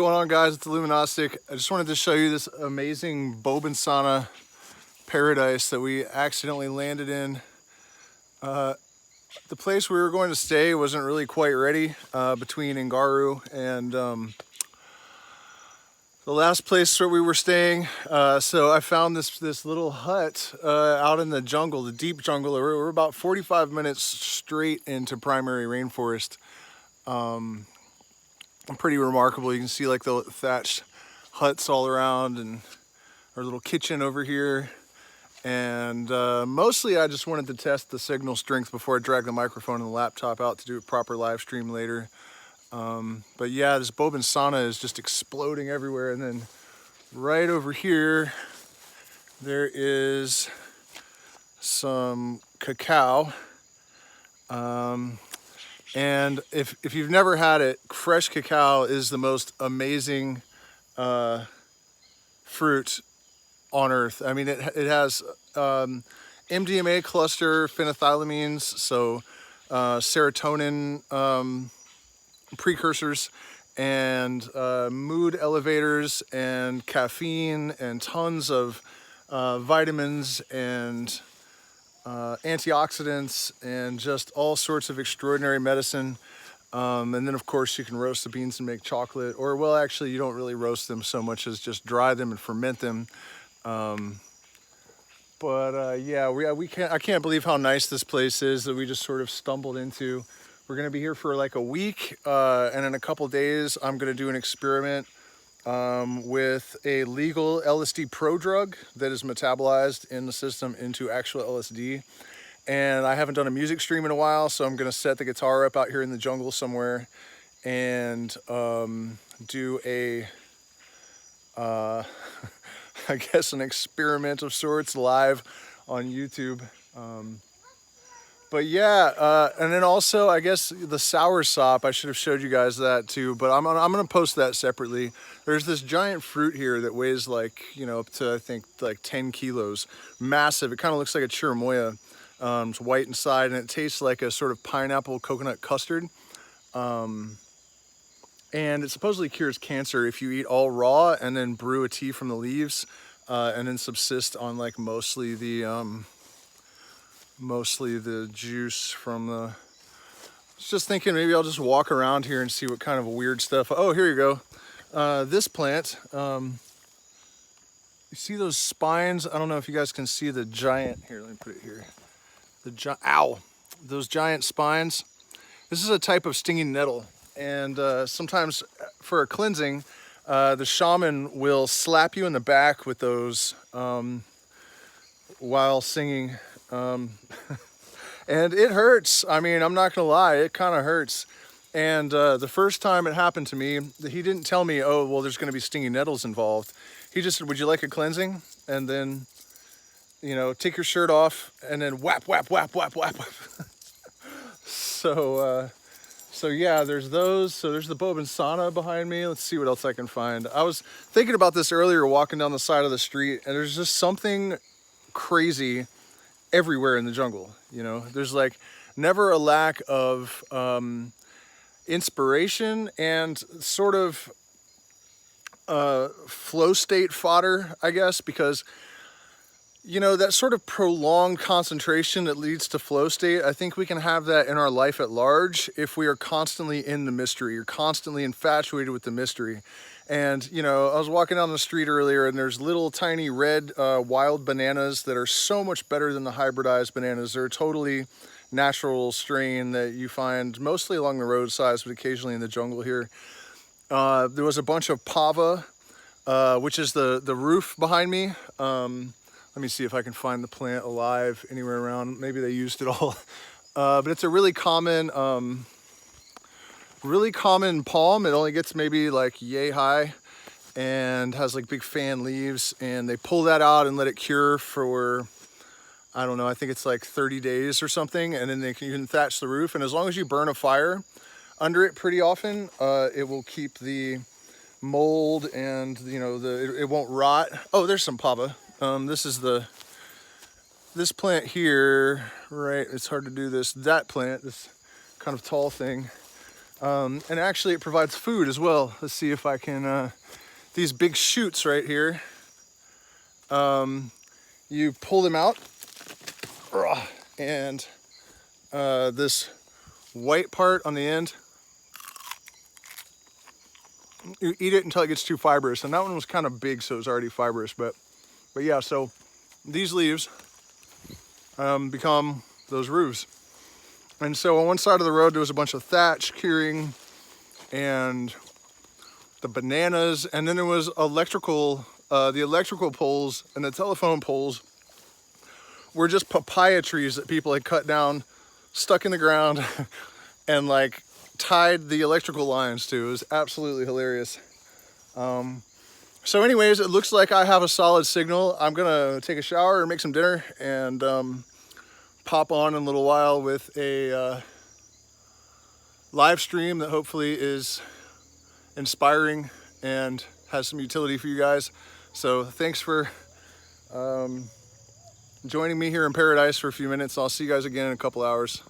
going on, guys? It's Luminostic. I just wanted to show you this amazing Bobinsana Paradise that we accidentally landed in. The place we were going to stay wasn't really quite ready between Ngaru and the last place where we were staying. So I found this little hut out in the jungle, the deep jungle. We're about 45 minutes straight into primary rainforest. Pretty remarkable. You can see like the thatched huts all around and our little kitchen over here. And mostly I just wanted to test the signal strength before I drag the microphone and the laptop out to do a proper live stream later. But yeah, this Bobinsana is just exploding everywhere. And then right over here, there is some cacao. And if you've never had it, fresh cacao is the most amazing fruit on earth. I mean, it has MDMA cluster phenethylamines, so serotonin precursors, and mood elevators, and caffeine, and tons of vitamins and antioxidants, and just all sorts of extraordinary medicine. And then of course you can roast the beans and make chocolate, or well, actually you don't really roast them so much as just dry them and ferment them. Yeah, I can't believe how nice this place is that we just sort of stumbled into. We're gonna be here for like a week, and in a couple days I'm gonna do an experiment with a legal LSD prodrug that is metabolized in the system into actual LSD. And I haven't done a music stream in a while, so I'm gonna set the guitar up out here in the jungle somewhere and do a I guess an experiment of sorts live on YouTube. But yeah, and then also I guess the sour sop, I should have showed you guys that too, but I'm gonna post that separately. There's this giant fruit here that weighs like, you know, up to I think like 10 kilos, massive. It kind of looks like a chirimoya. It's white inside and it tastes like a sort of pineapple coconut custard. And it supposedly cures cancer if you eat all raw and then brew a tea from the leaves, and then subsist on like mostly the juice from the... I was just thinking maybe I'll just walk around here and see what kind of weird stuff. Oh, here you go. This plant, you see those spines? I don't know if you guys can see the giant, here, let me put it here. Those giant spines. This is a type of stinging nettle. And sometimes for a cleansing, the shaman will slap you in the back with those while singing. And it hurts. I mean, I'm not gonna lie, it kind of hurts. And the first time it happened to me, he didn't tell me, oh, well, there's gonna be stinging nettles involved. He just said, would you like a cleansing? And then, you know, take your shirt off and then whap, whap, whap, whap, whap, whap. So yeah, there's those. So there's the Bobinsana behind me. Let's see what else I can find. I was thinking about this earlier walking down the side of the street, and there's just something crazy everywhere in the jungle. You know, there's like never a lack of inspiration and sort of flow state fodder, I guess, because you know, that sort of prolonged concentration that leads to flow state, I think we can have that in our life at large if we are constantly in the mystery or constantly infatuated with the mystery. And, you know, I was walking down the street earlier and there's little tiny red wild bananas that are so much better than the hybridized bananas. They're a totally natural strain that you find mostly along the roadsides, but occasionally in the jungle here. There was a bunch of pava, which is the roof behind me. Let me see if I can find the plant alive anywhere around. Maybe they used it all. But it's a really common palm. It only gets maybe like yay high and has like big fan leaves. And they pull that out and let it cure for, I don't know, I think it's like 30 days or something. And then you can thatch the roof. And as long as you burn a fire under it pretty often, it will keep the mold and, you know, it won't rot. Oh, there's some pava. This is this plant here, right? It's hard to do this. That plant, this kind of tall thing, And actually it provides food as well. Let's see if I can, these big chutes right here, you pull them out, and this white part on the end, you eat it until it gets too fibrous. And that one was kind of big, so it was already fibrous, but yeah, so these leaves become those roofs. And so on one side of the road, there was a bunch of thatch curing and the bananas. And then there was electrical, the electrical poles and the telephone poles were just papaya trees that people had cut down, stuck in the ground, and like tied the electrical lines to. It was absolutely hilarious. So anyways, it looks like I have a solid signal. I'm gonna take a shower and make some dinner and pop on in a little while with a live stream that hopefully is inspiring and has some utility for you guys. So thanks for joining me here in paradise for a few minutes. I'll see you guys again in a couple hours.